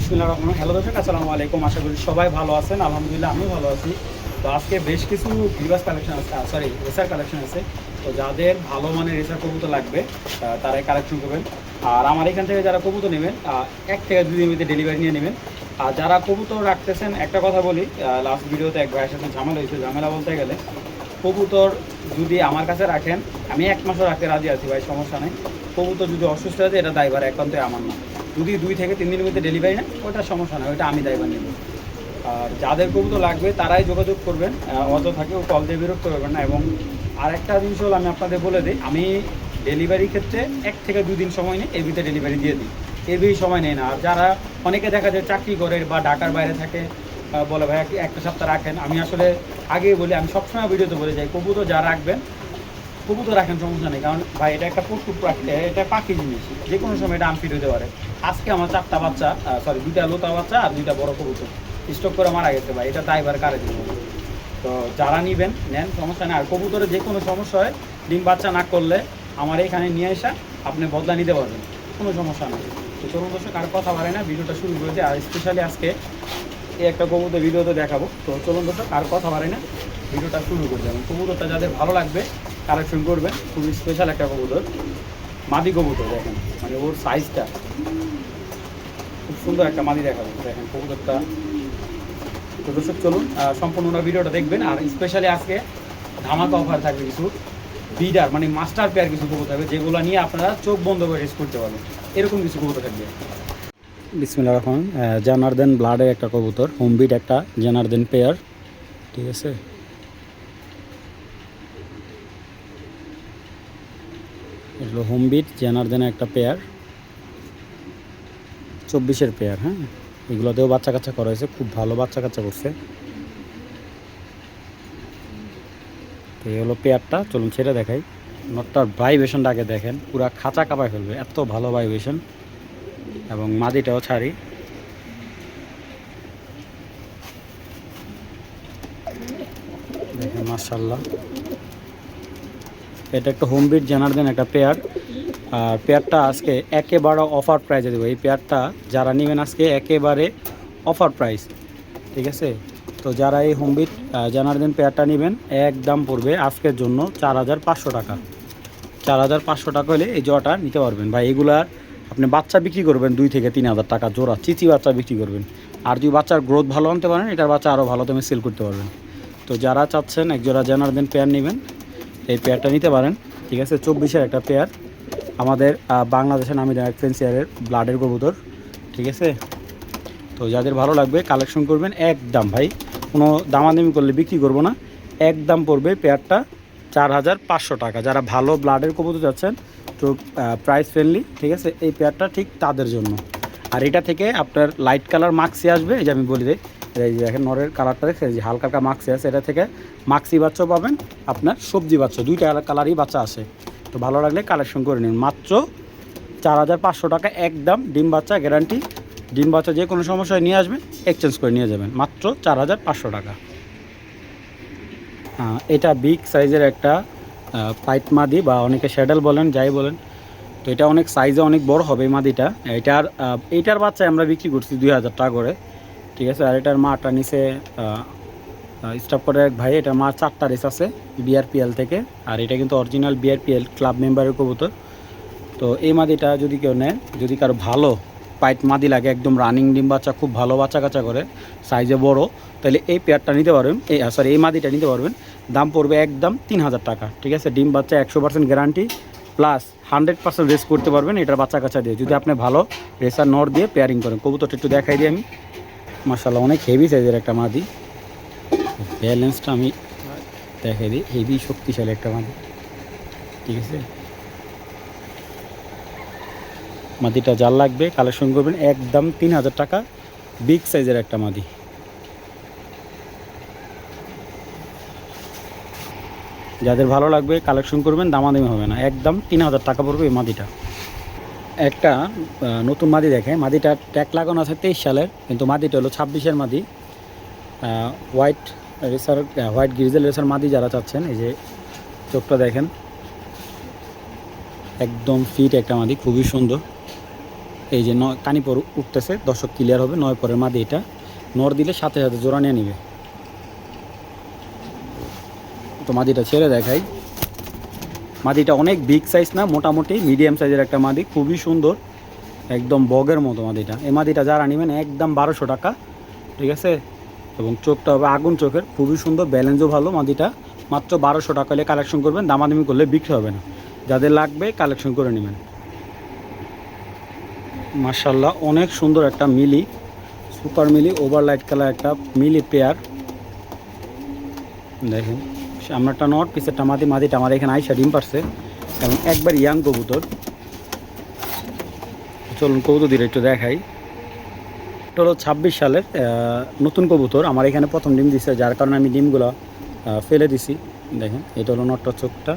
বিসমিল্লাহির রহমানির রহিম। হ্যালো দর্শক, আসসালামু আলাইকুম। আশা করি সবাই ভালো আছেন। আলহামদুলিল্লাহ আমিও ভালো আছি। তো আজকে বেশ কিছু ভিভাস কালেকশন আছে, রেসার কালেকশন আছে। তো যাদের ভালো মানের রেসার কবুতর লাগবে তারাই কালেকশন করবেন। আর আমার এখান থেকে যারা কবুতর নেবেন 1 থেকে 2 দিনের মধ্যে ডেলিভারি নিয়ে নেবেন। আর যারা কবুতর রাখতেছেন, একটা কথা বলি, লাস্ট ভিডিওতে এক ভাইয়ের সাথে ঝামেলা হয়েছে। ঝামেলা বলতে গেলে কবুতর যদি আমার কাছে রাখেন, আমি 1 মাসও রাখতে রাজি আছি ভাই, সমস্যা নেই। কবুতর যদি অসুস্থ আছে, এটা দায়ভার একান্তই আমার না। যদি 2 থেকে 3 দিনের মধ্যে ডেলিভারি নেন, ওটা সমস্যা নয়, ওইটা আমি দায়ভার নেব। আর যাদের কবুতর লাগবে তারাই যোগাযোগ করবেন, অযথাকেও কল দিয়ে বিরক্ত করবেন না। এবং আরেকটা জিনিস হলো, আমি আপনাদের বলে দিই, আমি ডেলিভারির ক্ষেত্রে 1 থেকে 2 দিন সময় নিই, এর ভিতরে ডেলিভারি দিয়ে দিই। এর বেশি সময় নেই না। আর যারা অনেকে দেখা যায় চাকরি করে বা ঢাকার বাইরে থাকে, বলে ভাই একটা সপ্তাহ রাখেন, আমি আসলে আগেই বলি, আমি সবসময় ভিডিওতে বলে যাই, কবুতর যা রাখবেন কবুতর রাখেন, সমস্যা নেই। কারণ ভাই এটা একটা পশু পাখি, এটা পাখি জিনিস, যে কোনো সময় এটা আনফিট হতে পারে। আজকে আমার 4টা বাচ্চা, 2টা লোতা বাচ্চা আর 2টা বড় কবুতর স্টক করে মারা গেছে ভাই, এটা দায়ভার কারে দিব? তো যারা নেবেন নেন, সমস্যা নেই। আর কবুতরে যে কোনো সমস্যা হয়, ডিম বাচ্চা না করলে আমার এখানে নিয়ে আসা আপনি বদলা নিতে পারবেন, কোনো সমস্যা নেই। তো চলুন দর্শক, আর কথা বাড়ে না, ভিডিওটা শুরু করেছে। আর স্পেশালি আজকে এই একটা কবুতর ভিডিওতে দেখাবো। তো চলুন দর্শক, আর কথা বাড়ে না, ভিডিওটা শুরু করছে। এবং কবুতরটা যাদের ভালো লাগবে কালেকশন করবেন। খুবই স্পেশাল একটা কবুতর, মাদি কবুতর। দেখেন মানে ওর সাইজটা খুব সুন্দর, একটা মাদি দেখাবো। দেখেন কবুতরটা। তো দর্শক চলুন সম্পূর্ণ ভিডিওটা দেখবেন। আর স্পেশালি আজকে ধামাকা অফার থাকবে কিছু বিডার, মানে মাস্টার পেয়ার কিছু কবুতর থাকবে, যেগুলো নিয়ে আপনারা চোখ বন্ধ করে রেস করতে পারবেন, এরকম কিছু কবুতর থাকবে। বিসমিল্লাহির রহমানির রহিম। জানারদেন ব্লাডের একটা কবুতর, হোমবিট একটা জানারদেন পেয়ার, ঠিক আছে। এগুলো হোমবিট জানারদেনের একটা পেয়ার, 24-এর পেয়ার। হ্যাঁ, এগুলোতেও বাচ্চা কাচ্চা করা হয়েছে, খুব ভালো বাচ্চা কাচ্চা করছে। তো এই হলো পেয়ারটা, চলুন সেটা দেখাই। নটটার ভাইব্রেশনটা আগে দেখেন, পুরা খাঁচা কাঁপায় ফেলবে, এত ভালো ভাইব্রেশন। এবং মাদিটাও ছাড়ি, দেখেন মাশাআল্লাহ। এটা একটা হোমবিট জানারদেন একটা পেয়ার। আর পেয়ারটা আজকে একেবারে অফার প্রাইসে দেবো। এই পেয়ারটা যারা নেবেন আজকে একেবারে অফার প্রাইস, ঠিক আছে। তো যারা এই হোমবিট জানারদেন পেয়ারটা নেবেন, একদম পড়বে আজকের জন্য 4500 টাকা। 4500 টাকা হলে এই জোড়াটা নিতে পারবেন ভাই। এগুলার আপনি বাচ্চা বিক্রি করবেন 2 থেকে 3000 টাকা জোড়া, চিচি বাচ্চা বিক্রি করবেন। আর যদি বাচ্চার গ্রোথ ভালো আনতে পারেন, এটার বাচ্চা আরও ভালো দামে সেল করতে পারবেন। তো যারা চাচ্ছেন এক জোড়া জানারদেন পেয়ার নেবেন, এই পেয়ারটা নিতে পারেন, ঠিক আছে। 24-এর একটা পেয়ার, আমাদের বাংলাদেশের নামি দামি ফেন্সিয়ারের ব্লাডের কবুতর, ঠিক আছে। তো যাদের ভালো লাগবে কালেকশন করবেন, একদম ভাই কোনো দামাদামি করলে বিক্রি করবো না, একদম পড়বে পেয়ারটা 4500 টাকা। যারা ভালো ব্লাডের কবুতর যাচ্ছেন, তো প্রাইস ফ্রেন্ডলি, ঠিক আছে। এই পেয়ারটা ঠিক তাদের জন্য। আর এটা থেকে আপনার লাইট কালার মাক্সি আসবে, এই যে আমি বলি দিই, এই যে দেখেন নরের কালারটা দেখে, যে হালকা হালকা মাক্সি আছে, এটা থেকে মাক্সি বাচ্চাও পাবেন, আপনার সবজি বাচ্চা, 2টা কালারই বাচ্চা আসে। তো ভালো লাগলে কালেকশন করে নিন, মাত্র 4500 টাকা একদম। ডিম বাচ্চা গ্যারান্টি, ডিম বাচ্চা যে কোনো সমস্যায় নিয়ে আসবেন, এক্সচেঞ্জ করে নিয়ে যাবেন, মাত্র 4500 টাকা। এটা বিগ সাইজের একটা পাইট মাদি, বা অনেকে শ্যাডেল বলেন, যাই বলেন। তো এটা অনেক সাইজে অনেক বড় হবে এই মাদিটা। এইটার বাচ্চা আমরা বিক্রি করছি 2000 টাকা করে, ঠিক আছে। আর এটার মাটা নিচে স্টাফ করে এক ভাই, এটার মা 4টা রেস আছে বিআরপিএল থেকে। আর এটা কিন্তু অরিজিনাল বিআরপিএল ক্লাব মেম্বারের কবুতর। তো এই মাদিটা যদি কেউ নেয়, যদি কারো ভালো পাইট মাদি লাগে, একদম রানিং ডিম বাচ্চা, খুব ভালো বাচ্চা কাচ্চা করে, সাইজে বড়, তাহলে এই পেয়ারটা নিতে পারবেন, এই মাদিটা নিতে পারবেন। দাম পড়বে একদম 3000 টাকা, ঠিক আছে। ডিম বাচ্চা 100% গ্যারান্টি, প্লাস 100% রেস করতে পারবেন এটার বাচ্চা কাচ্চা দিয়ে, যদি আপনি ভালো রেসার নর দিয়ে পেয়ারিং করেন। কবুতরটা একটু দেখাই দিই আমি, মাশাআল্লাহ অনেক হেভি সাইজের একটা মাদি। ব্যালেন্সটা আমি দেখাই দিই, হেভি শক্তিশালী একটা মাদি, ঠিক আছে। মাদিটা যার লাগবে কালেকশন করবেন, একদম 3000 টাকা, বিগ সাইজের একটা মাদি। যাদের ভালো লাগবে কালেকশন করবেন, দামাদামি হবে না, একদম 3000 টাকা পড়বে এই মাদিটা। একটা নতুন মাদি দেখে, মাদিটা ট্যাগ লাগানো আছে 23 সালের, কিন্তু মাদিটা হলো 26-এর মাদি। White racer, white grizzle racer মাদি যারা চাচ্ছেন, এই যে চোখটা দেখেন, একদম ফিট একটা মাদি, খুবই সুন্দর। এই যে কানি পর উঠতেছে, দর্শক ক্লিয়ার হবে। 9 পরের মাদি এটা, নর দিলে সাথে সাথে জোড়া নিয়ে নিবে। তো মাদিটা ছেড়ে দেখাই। মাদিটা অনেক বিগ সাইজ না, মোটামুটি মিডিয়াম সাইজের একটা মাদি, খুবই সুন্দর, একদম বগের মতো মাদিটা। এই মাদিটা যারা নেবেন একদম 1200 টাকা, ঠিক আছে। এবং চোখটা হবে আগুন চোখের, খুবই সুন্দর, ব্যালেন্সও ভালো। মাদিটা মাত্র 1200 টাকা হলে কালেকশন করবেন, দামাদামি করলে বিক্রি হবে না। যাদের লাগবে কালেকশন করে নেবেন। মাশাআল্লাহ অনেক সুন্দর একটা মিলি, সুপার মিলি ওভারলাইট কালার একটা মিলি পেয়ার। দেখেন সামনেরটা নট, পিছেরটা মাদি। মাদিটা আমার এখানে আইসা ডিম পারছে এবং একবার ইয়াং কবুতর। চলুন কবুতর দিয়ে একটু দেখাই। এটা হলো 26 সালের নতুন কবুতর, আমার এখানে প্রথম ডিম দিচ্ছে, যার কারণে আমি ডিমগুলো ফেলে দিছি। দেখেন এটা হলো নটটা, চোখটা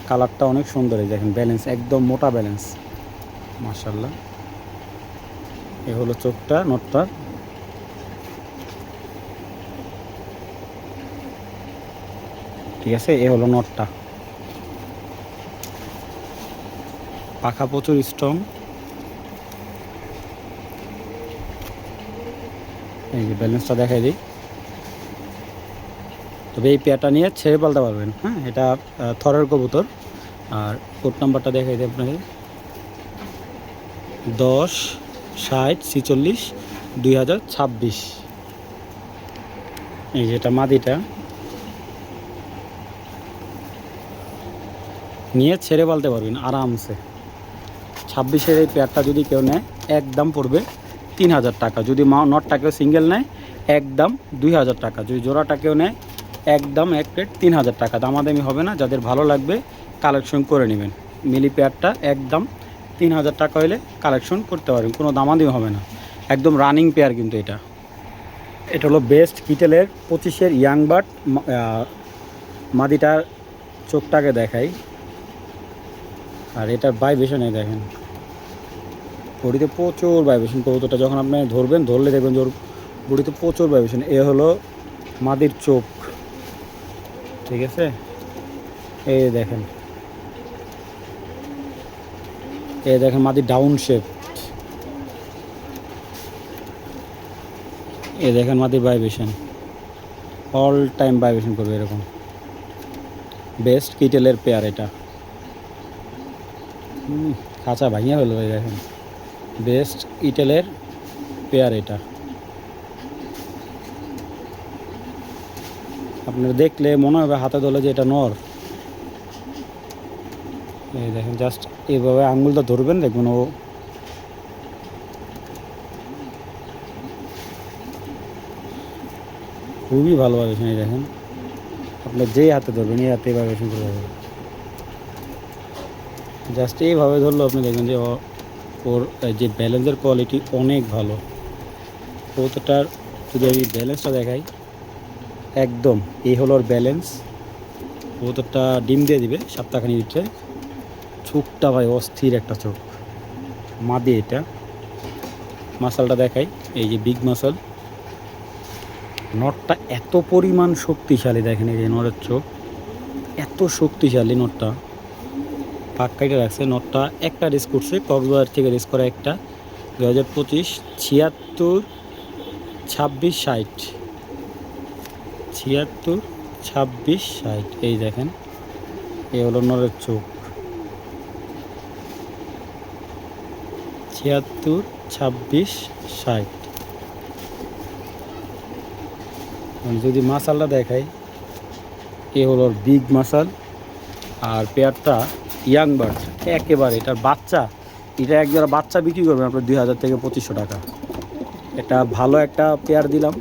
কালারটা অনেক সুন্দর। এই দেখেন ব্যালেন্স একদম মোটা ব্যালেন্স, মাশাআল্লাহ। এ হলো চোখটা নটটা। ঠিক আছে, এ হলো নটটা, পাখা প্রচুর স্ট্রং। এই যে ব্যালেন্সটা দেখাই দিই। তবে এই পেয়ারটা নিয়ে ছেড়ে পালতে পারবেন। হ্যাঁ, এটা থরের কবুতর। আর কোড নাম্বারটা দেখাই দিই আপনাকে, 10/60/46/2026। এই যেটা মাদিটা, নিয়ে ছেড়ে পালতে পারবেন আরামসে। 26-এর এই পেয়ারটা যদি কেউ নেয় একদম পড়বে 3000 টাকা। যদি নটটা কেউ সিঙ্গেল নেয় একদম 2000 টাকা। যদি জোড়াটা কেউ নেয় একদম এক প্লেট 3000 টাকা। দামাদামি হবে না, যাদের ভালো লাগবে কালেকশন করে নেবেন। মিলি পেয়ারটা একদম 3000 টাকা হলে কালেকশন করতে পারবেন, কোনো দামাদামি হবে না, একদম রানিং পেয়ার। কিন্তু এটা হলো বেস্ট কিটেলের 25-এর ইয়াং বার্ড। মাদিটার চোখটাকে দেখাই, আর এটার ভাইব্রেশনে দেখেন, বডিতে প্রচুর ভাইব্রেশন। কবুতরটা যখন আপনি ধরবেন, ধরলে দেখবেন যে ওর বডিতে প্রচুর ভাইব্রেশন। এ হলো মাদির চোখ, ঠিক আছে। এই দেখেন, মাদির ডাউন শেপ। এই দেখেন মাদির ভাইব্রেশন, অল টাইম ভাইব্রেশন করবে এরকম। বেস্ট কিটেলের পেয়ার এটা। খাঁচা ভাঙিয়ে হলো, এই দেখেন বেস্ট ইটেলের পেয়ার এটা। আপনারা দেখলে মনে হবে হাতে ধরলে যে এটা নর। এই দেখেন জাস্ট এইভাবে আঙুলটা ধরবেন, দেখবেন ও খুবই ভালো ভাইব্রেশন। এই দেখেন আপনার যেই হাতে ধরবেন এই হাতে ভাইব্রেশন করে যাবে। জাস্ট এইভাবে ধরলে আপনি দেখবেন যে ওর যে ব্যালেন্সের কোয়ালিটি অনেক ভালো। কবুতরটার যদি আমি ব্যালেন্সটা দেখাই, একদম এই হলো ওর ব্যালেন্স। কবুতরটা ডিম দিয়ে দিবে সপ্তাহখানি ভিতরে। চোখটা ভাই অস্থির একটা চোখ, মাদি এটা। মাসালটা দেখাই, এই যে বিগ মাসাল। নটটা এত পরিমাণ শক্তিশালী, দেখেন এই যে নরের চোখ এত শক্তিশালী। নটটা পাক কাইটে রাখছে। নটটা একটা রেস করছে, কক্সবাজার থেকে রেস করা একটা, 2025 76 26 60 76 26 60। এই দেখেন এই হলো নরের চোখ, 76 26 60। যদি মাসালটা দেখাই, এ হলো বিগ মাসাল। আর পেয়ারটা ইয়াং বার্ড একেবারে, এটার বাচ্চা, এটা একজোড়া বাচ্চা বিক্রি করবেন আপনার 2000 থেকে 2500 টাকা। এটা ভালো একটা পেয়ার দিলাম,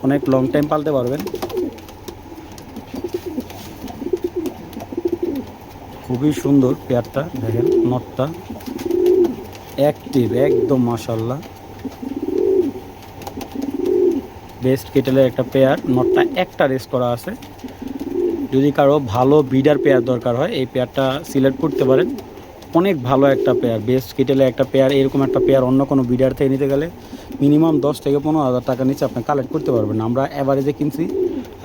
অনেক লং টাইম পালতে পারবেন। খুবই সুন্দর পেয়ারটা, দেখেন নটটা অ্যাক্টিভ একদম, মাশাআল্লাহ। বেস্ট কেটেলের একটা পেয়ার। নটটা একটা রেস করা আছে। যদি কারো ভালো বিডার পেয়ার দরকার হয় এই পেয়ারটা সিলেক্ট করতে পারেন, অনেক ভালো একটা পেয়ার। বেস্ট কিটেলের একটা পেয়ার, এরকম একটা পেয়ার অন্য কোনো বিডার থেকে নিতে গেলে মিনিমাম 10 থেকে 15,000 টাকা নিচে আপনি কালেক্ট করতে পারবেন। আমরা অ্যাভারেজে কিনছি,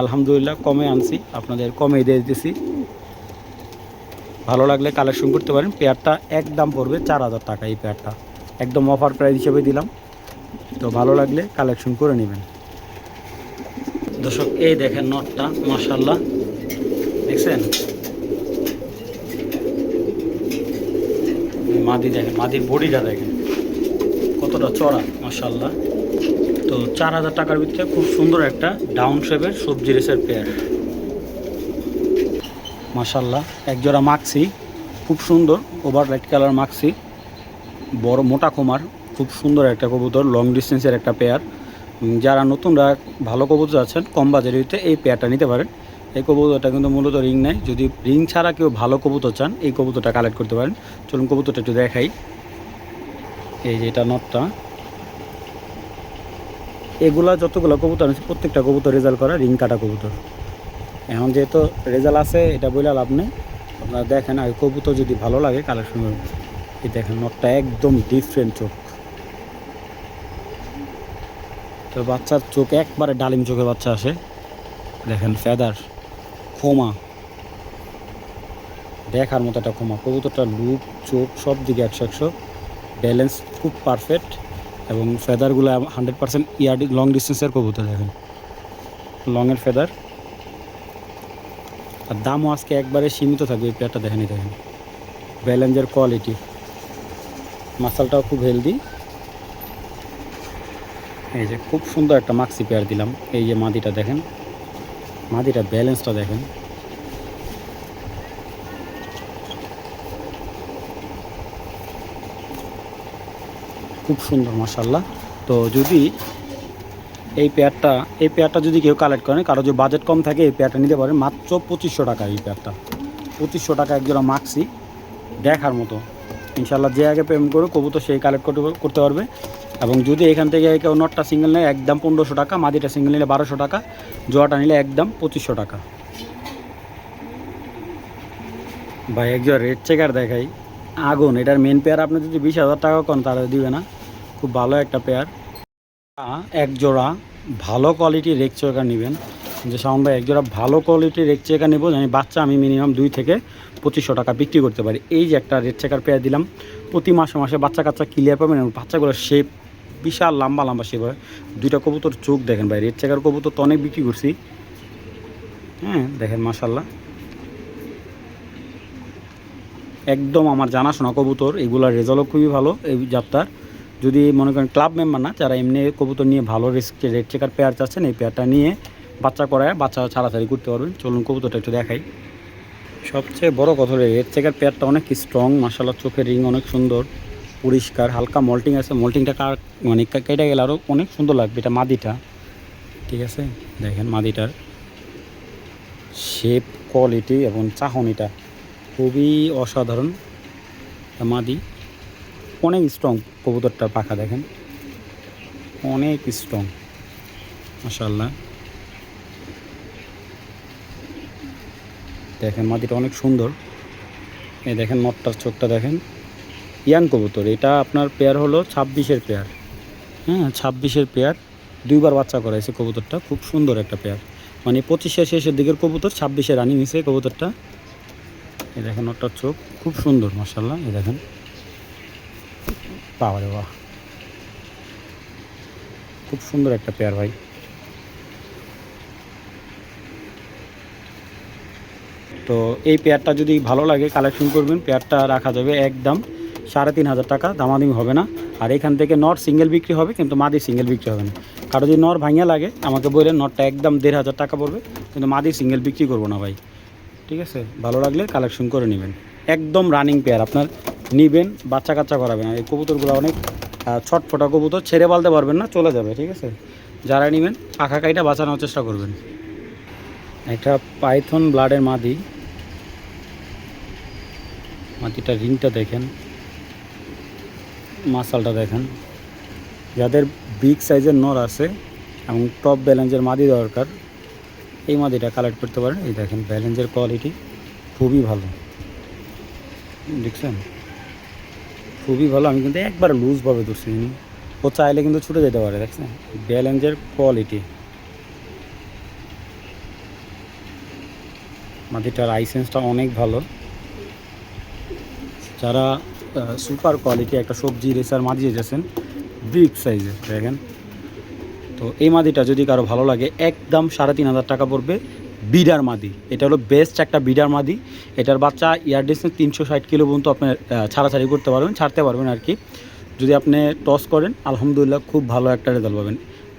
আলহামদুলিল্লাহ কমে আনছি, আপনাদের কমে দিয়ে দিতেছি। ভালো লাগলে কালেকশন করতে পারেন। পেয়ারটা একদম পড়বে 4000 টাকা এই পেয়ারটা। একদম অফার প্রাইস হিসেবে দিলাম। তো ভালো লাগলে কালেকশন করে নেবেন। দর্শক এই দেখেন নটটা, মাশাআল্লাহ, দেখছেন মাদি, দেখেন মাদির বডিটা দেখেন কতটা চড়া, মাশাআল্লাহ। তো 4000 টাকার ভিতরে খুব সুন্দর একটা ডাউন শেপের সবজি রেসের পেয়ার, মাশাআল্লাহ। একজোড়া মাক্সি, খুব সুন্দর ওভার লাইট কালার মাক্সি, বড় মোটা খোমার, খুব সুন্দর একটা কবুতর, লং ডিস্টেন্সের একটা পেয়ার। যারা নতুনরা ভালো কবুতর আছেন কম বাজারে এই পেয়ারটা নিতে পারেন। এই কবুতরটা কিন্তু মূলত রিং নাই, যদি রিং ছাড়া কেউ ভালো কবুতর চান এই কবুতরটা কালেক্ট করতে পারেন। চলুন কবুতরটা একটু দেখাই। এই যে এটা নটটা। এগুলা যতগুলো কবুতর আছে প্রত্যেকটা কবুতর রেজাল্ট করা রিং কাটা কবুতর। এখন যেহেতু রেজাল্ট আছে এটা বলে লাভ নেই, আপনারা দেখেন। আর কবুতর যদি ভালো লাগে কালেকশন করবেন। এই দেখেন নটটা একদম ডিফারেন্ট চোখ, তো বাচ্চার চোখ একবারে ডালিম চোখের বাচ্চা আসে। দেখেন ফেদার, খোমা, দেখার মতো একটা খোমা। কবুতরটা লুক, চোখ সব দিকে 100 ব্যালেন্স খুব পারফেক্ট, এবং ফেদারগুলো 100% ইয়ার্ড লং ডিস্টেন্সের কবুতর। দেখেন লংয়ের ফেদার, আর দামও আজকে একবারে সীমিত থাকবে। এই পেয়ারটা দেখেন, দেখেন ব্যালেন্সের কোয়ালিটি, মাসালটাও খুব হেলদি। এই যে খুব সুন্দর একটা মাক্সি পেয়ার দিলাম। এই যে মাদিটা দেখেন, মাদিটা ব্যালেন্সটা দেখেন, খুব সুন্দর মাশাআল্লাহ। তো যদি এই পেয়ারটা যদি কেউ কালেক্ট করেন, কারো যদি বাজেট কম থাকে এই পেয়ারটা নিতে পারেন মাত্র 2500 টাকা। এই পেয়ারটা 2500 টাকা একজোড়া মাক্সি, দেখার মতো। ইনশাল্লাহ যে আগে পেমেন্ট করে কবুতর সেই কালেক্ট করতে পারবে। এবং যদি এখান থেকে কেউ নটটা সিঙ্গেল নেয় একদম 1500 টাকা, মাদিটা সিঙ্গেল নিলে 1200 টাকা, জোয়াটা নিলে একদম 2500 টাকা। ভাই একজোড়া রেড চেকার দেখাই, আগুন। এটার মেন পেয়ার আপনি যদি 20,000 টাকা করেন তাহলে দিবে না, খুব ভালো একটা পেয়ার। এক জোড়া ভালো কোয়ালিটির রেড চেকার নেবেন, যে শাওন ভাই একজোড়া ভালো কোয়ালিটির রেড চেকার নেব, জানি বাচ্চা আমি মিনিমাম 2 থেকে 2500 টাকা বিক্রি করতে পারি। এই যে একটা রেড চেকার পেয়ার দিলাম, প্রতি মাসে মাসে বাচ্চা কাচ্চা ক্লিয়ার পাবেন, এবং বাচ্চাগুলোর শেপ বিশাল লম্বা লম্বা শেপ হয়। দুইটা কবুতর চোখ দেখেন ভাই, রেড চেকার কবুতর তো অনেক বিক্রি করছি। হ্যাঁ দেখেন মাশাল্লাহ, একদম আমার জানাশোনা কবুতর, এগুলোর রেজাল্টও খুবই ভালো। এই যাত্রার যদি মনে করেন ক্লাব মেম্বার না, যারা এমনি কবুতর নিয়ে ভালো রেড চেকার পেয়ার চাচ্ছেন, এই পেয়ারটা নিয়ে বাচ্চা করায় বাচ্চা ছাড়াছাড়ি করতে পারবেন। চলুন কবুতরটা একটু দেখাই। সবচেয়ে বড় কথা হলো রেড চেকার পেয়ারটা অনেক স্ট্রং মাশাআল্লাহ, চোখের রিং অনেক সুন্দর, পরিষ্কার, হালকা মল্টিং আছে। মল্টিংটা মানে কেটে গেলে আরও অনেক সুন্দর লাগবে। এটা মাদিটা, ঠিক আছে, দেখেন মাদিটার শেপ, কোয়ালিটি এবং চাহনিটা খুবই অসাধারণ। মাদি অনেক স্ট্রং, কবুতরটার পাখা দেখেন অনেক স্ট্রং মাশাআল্লাহ। দেখেন মাদিটা অনেক সুন্দর। এই দেখেন নটটার চোখটা দেখেন, ইয়াং কবুতর। এটা আপনার পেয়ার হলো 26-এর পেয়ার। হ্যাঁ 26-এর পেয়ার, 2বার বাচ্চা করাইছে কবুতরটা, খুব সুন্দর একটা পেয়ার। মানে 25-এর শেষের দিকের কবুতর, 26-এ রানিং হয়েছে কবুতরটা। এই দেখেন নটটার চোখ খুব সুন্দর মাশাআল্লাহ। এই দেখেন বাবারে বাহ, খুব সুন্দর একটা পেয়ার ভাই। তো এই পেয়ারটা যদি ভালো লাগে কালেকশন করবেন, পেয়ারটা রাখা যাবে একদম 3500 টাকা, দামাদামি হবে না। আর এখান থেকে নর সিঙ্গেল বিক্রি হবে, কিন্তু মাদি সিঙ্গেল বিক্রি হবে না। কারো যদি নর ভাঙিয়া লাগে আমাকে বললেন, নরটা একদম 1500 টাকা পড়বে, কিন্তু মাদি সিঙ্গেল বিক্রি করবো না ভাই, ঠিক আছে। ভালো লাগলে কালেকশন করে নেবেন, একদম রানিং পেয়ার আপনার নেবেন, বাচ্চা কাচ্চা করাবেন। আর এই কবুতরগুলো অনেক ছটফটা কবুতর, ছেড়ে পালতে পারবেন না, চলে যাবে, ঠিক আছে। যারা নেবেন পাখা কাইটা বাঁচানোর চেষ্টা করবেন। একটা পাইথন ব্লাডের মাদি, মাদিটা রিংটা দেখেন, মাসালটা দেখেন। যাদের বিগ সাইজের নর আছে এবং টপ ব্যালেন্সের মাদি দরকার, এই মাদিটা কালেক্ট করতে পারেন। এই দেখেন ব্যালেন্সের কোয়ালিটি খুবই ভালো, দেখছেন খুবই ভালো। আমি কিন্তু একবার লুজভাবে ধরছি, ও চাইলে কিন্তু ছুটে যেতে পারে, দেখছেন ব্যালেন্সের কোয়ালিটি। মাদিটার আইসেন্সটা অনেক ভালো। যারা সুপার কোয়ালিটি একটা সবজি রেসার মাদি যেতেছেন বিগ সাইজের দেখেন। তো এই মাদিটা যদি কারো ভালো লাগে একদম 3,500 টাকা পড়বে। বিডার মাদি, এটা হলো বেস্ট একটা বিডার মাদি। এটার বাচ্চা ইয়ার ডিস্টেন্স 360 কিলো পর্যন্ত আপনার ছাড়াছাড়ি করতে পারবেন, ছাড়তে পারবেন আর কি। যদি আপনি টস করেন আলহামদুলিল্লাহ খুব ভালো একটা রেজাল্ট পাবেন।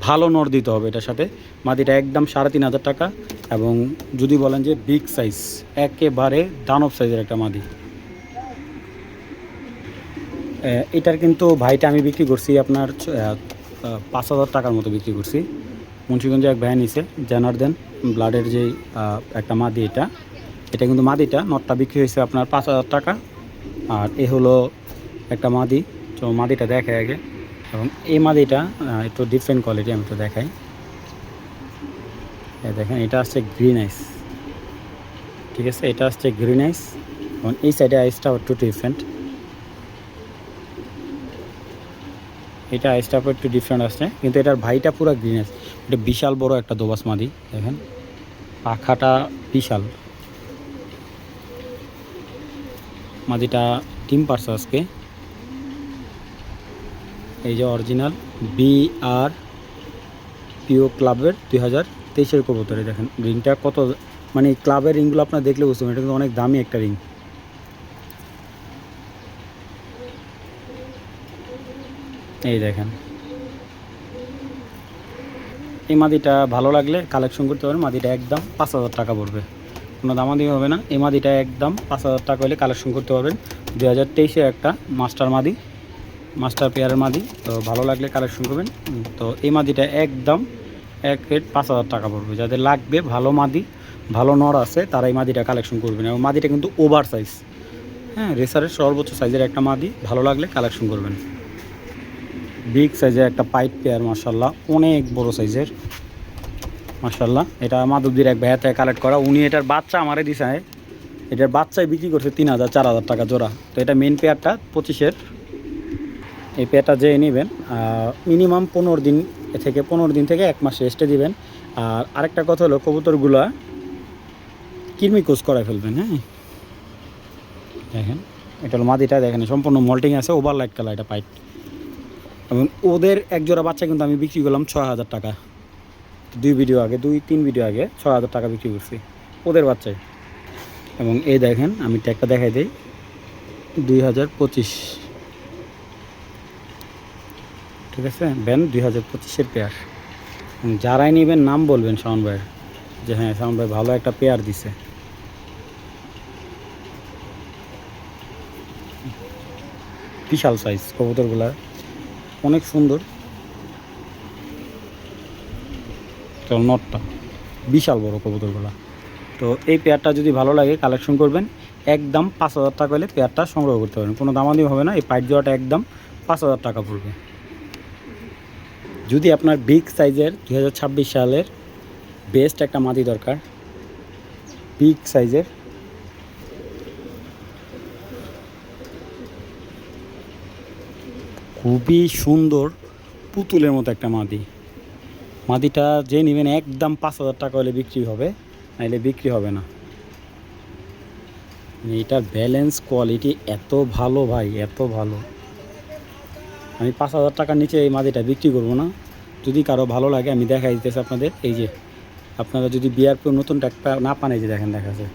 ভালো নর দিতে হবে এটার সাথে। মাদিটা একদম 3,500 টাকা। এবং যদি বলেন যে বিগ সাইজ, একেবারে দানব সাইজের একটা মাদি। এটার কিন্তু ভাইটা আমি বিক্রি করছি আপনার 5,000 টাকার মতো বিক্রি করছি। মুন্সিগঞ্জে এক ভাই নিছে জনার্দন ব্লাডের যে একটা মাদি, এটা কিন্তু মাদিটা নটটা বিক্রি হয়েছে আপনার 5,000 টাকা। আর এ হলো একটা মাদি। তো মাদিটা দেখাই আগে। এবং এই মাদিটা একটু ডিফারেন্ট কোয়ালিটি, আমি তো দেখাই। দেখেন এটা আসছে গ্রিন আইস, ঠিক আছে, এটা আসছে গ্রিন আইস। এবং এই সাইডে আইসটা একটু ডিফারেন্ট, এটা আইসটা একটু ডিফারেন্ট আসছে, কিন্তু এটার ভাইটা পুরো গ্রিন আইস। এটা বিশাল বড় একটা দোবাস মাদি, দেখেন পাখাটা বিশাল। মাদিটা ডিম পারছে আজকে। এই যে অরিজিনাল BRPO ক্লাবের 2023-এর কবুতরে দেখেন রিংটা কত, মানে ক্লাবের রিংগুলো আপনার দেখলে বুঝতে পারবেন এটা কিন্তু অনেক দামি একটা রিং। এই দেখেন এই মাদিটা ভালো লাগলে কালেকশন করতে পারেন। মাদিটা একদম 5,000 টাকা পড়বে, কোনো দামাদি হবে না। এই মাদিটা একদম 5,000 টাকা হলে কালেকশন করতে পারবেন। 2023-এর একটা মাস্টার মাদি, মাস্টার পেয়ারের মাদি। তো ভালো লাগলে কালেকশন করবেন। তো এই মাদিটা একদম এক রেট 5,000 টাকা পড়বে। যাদের লাগবে ভালো মাদি, ভালো নর আছে, তারা এই মাদিটা কালেকশন করবেন। এবং মাদিটা কিন্তু ওভার সাইজ, হ্যাঁ রেসারের সর্বোচ্চ সাইজের একটা মাদি। ভালো লাগলে কালেকশন করবেন। বিগ সাইজের একটা পাইপ পেয়ার, মাশাল্লাহ অনেক বড় সাইজের মাশাল্লাহ। এটা মাধবদীর এক ভাইয়া থেকে কালেক্ট করা, উনি এটার বাচ্চা আমারে দিছে। এটার বাচ্চাই বিক্রি করছে 3,000 4,000 টাকা জোড়া। তো এটা মেন পেয়ারটা 25-এর। এই পেয়ারটা যে নেবেন মিনিমাম 15 দিন থেকে 1 মাস রেস্টে দিবেন। আর আরেকটা কথা হলো কবুতরগুলো কৃমি কোষ করায় ফেলবেন। হ্যাঁ দেখেন এটা হলো মাদিটা, দেখেন সম্পূর্ণ মল্টিং আছে, ওভার লাইট কালার এটা পাইট। এবং ওদের এক জোড়া বাচ্চা কিন্তু আমি বিক্রি করলাম 6,000 টাকা। 2-3 ভিডিও আগে 6,000 টাকা বিক্রি করছি ওদের বাচ্চায়। এবং এই দেখেন আমি ট্যাগটা দেখাই দিই, 2025, ঠিক আছে, ব্যান 2025-এর পেয়ার। যারাই নেবেন নাম বলবেন শাওন ভাইয়ের, যে হ্যাঁ শাওন ভাই ভালো একটা পেয়ার দিছে। বিশাল সাইজ কবুতরগুলা, অনেক সুন্দর। তো নটটা বিশাল বড় কবুতরগুলা। তো এই পেয়ারটা যদি ভালো লাগে কালেকশন করবেন। একদম 5,000 টাকা হলে পেয়ারটা সংগ্রহ করতে পারেন, কোনো দামাদামি হবে না। এই পাইট জোড়াটা একদম 5,000 টাকা পড়বে। যদি আপনার বিগ সাইজের 2026 সালের বেস্ট একটা মাদি দরকার, বিগ সাইজের, খুবই সুন্দর পুতুলের মতো একটা মাদিটা যে নেবেন একদম 5,000 টাকা হলে বিক্রি হবে, নাহলে বিক্রি হবে না। এটার ব্যালেন্স কোয়ালিটি এত ভালো ভাই, এত ভালো। আমি 5,000 টাকার নিচে এই মাদিটা বিক্রি করব না। যদি কারো ভালো লাগে আমি দেখাই দিতেছি আপনাদের। এই যে আপনারা যদি BRPO নতুন ট্যাগটা না পান, এই যে দেখেন দেখাচ্ছে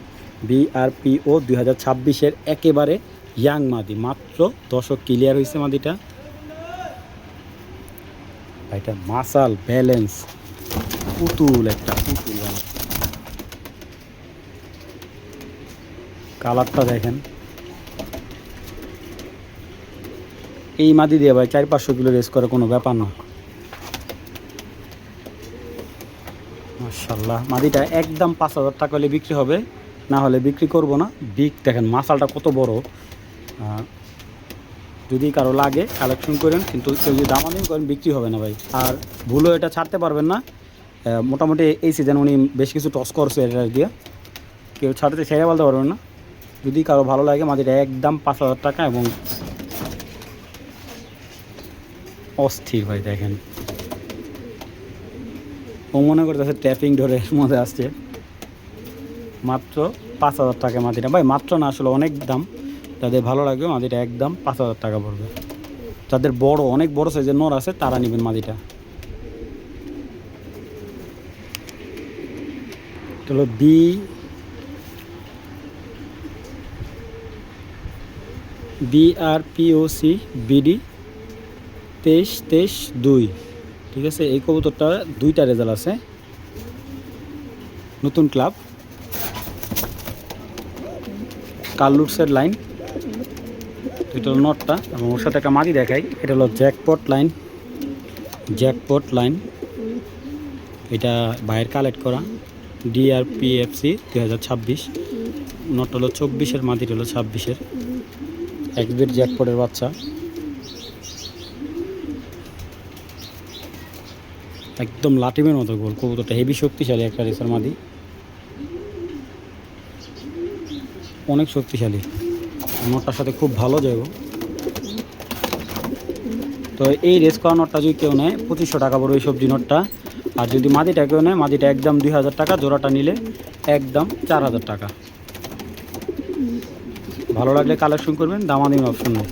BRPO 2026-এর একেবারে ইয়াং মাদি, মাত্র 10 ক্লিয়ার হয়েছে মাদিটা। এটা মাসাল ব্যালেন্স পুতুল, একটা পুতুল। কালারটা দেখেন, এই মাদি দিয়ে ভাই 400-500 কিলো রেস করে কোনো ব্যাপার না। মাশাআল্লাহ মাদিটা একদম 5,000 টাকা হলে বিক্রি হবে, না হলে বিক্রি করব না। বিগ দেখেন মাসালটা কত বড়। যদি কারো লাগে কালেকশন করেন, কিন্তু যদি দামাদামি করেন বিক্রি হবে না ভাই। আর ভুলও এটা ছাড়তে পারবেন না। মোটামুটি এই সিজন উনি বেশ কিছু টস করছে এটা দিয়ে, কেউ ছাড়তে ছেড়ে বলতে পারবেন না। যদি কারো ভালো লাগে মাদিটা একদম 5,000 টাকা। এবং অস্থির ভাই দেখেন, ও মনে করতেছে ট্যাপিং ডোরের মধ্যে আসছে। মাত্র 5,000 টাকা মাদিটা ভাই, মাত্র না আসলে অনেক দাম। যাদের ভালো লাগবে মাদিটা একদম 5,000 টাকা পড়বে। যাদের বড় অনেক বড় সাইজের নর আছে তারা নেবেন মাদিটা। হলো BRPOC BD 23-23-2, ঠিক আছে। এই কবুতরটা 2টা রেজাল্ট আছে, নতুন ক্লাব, কার্লুটসের লাইন। এটা হলো নটটা এবং ওর সাথে একটা মাদি দেখাই, এটা হলো জ্যাকপট লাইন। এটা বাইরের কালেক্ট করা DRPFC 2026। নটটা হলো 24-এর, মাদিটা হলো 26-এর, একবিট জ্যাকপটের বাচ্চা। একদম লাটিমের মতো গোল কবুতরটা, হেভি শক্তিশালী একটা রেসার মাদি, অনেক শক্তিশালী। নটটার সাথে খুব ভালো যাবো। তো এই রেস করা নটটা যদি কেউ নেয় 2500 টাকা পড়বে এই সবজি নটটা। আর যদি মাদিটা কেউ নেয়, মাদিটা একদম 2000 টাকা, জোড়াটা নিলে একদম 4000 টাকা। ভালো লাগলে কালেকশন করবেন, দামাদামি অপশন নেই।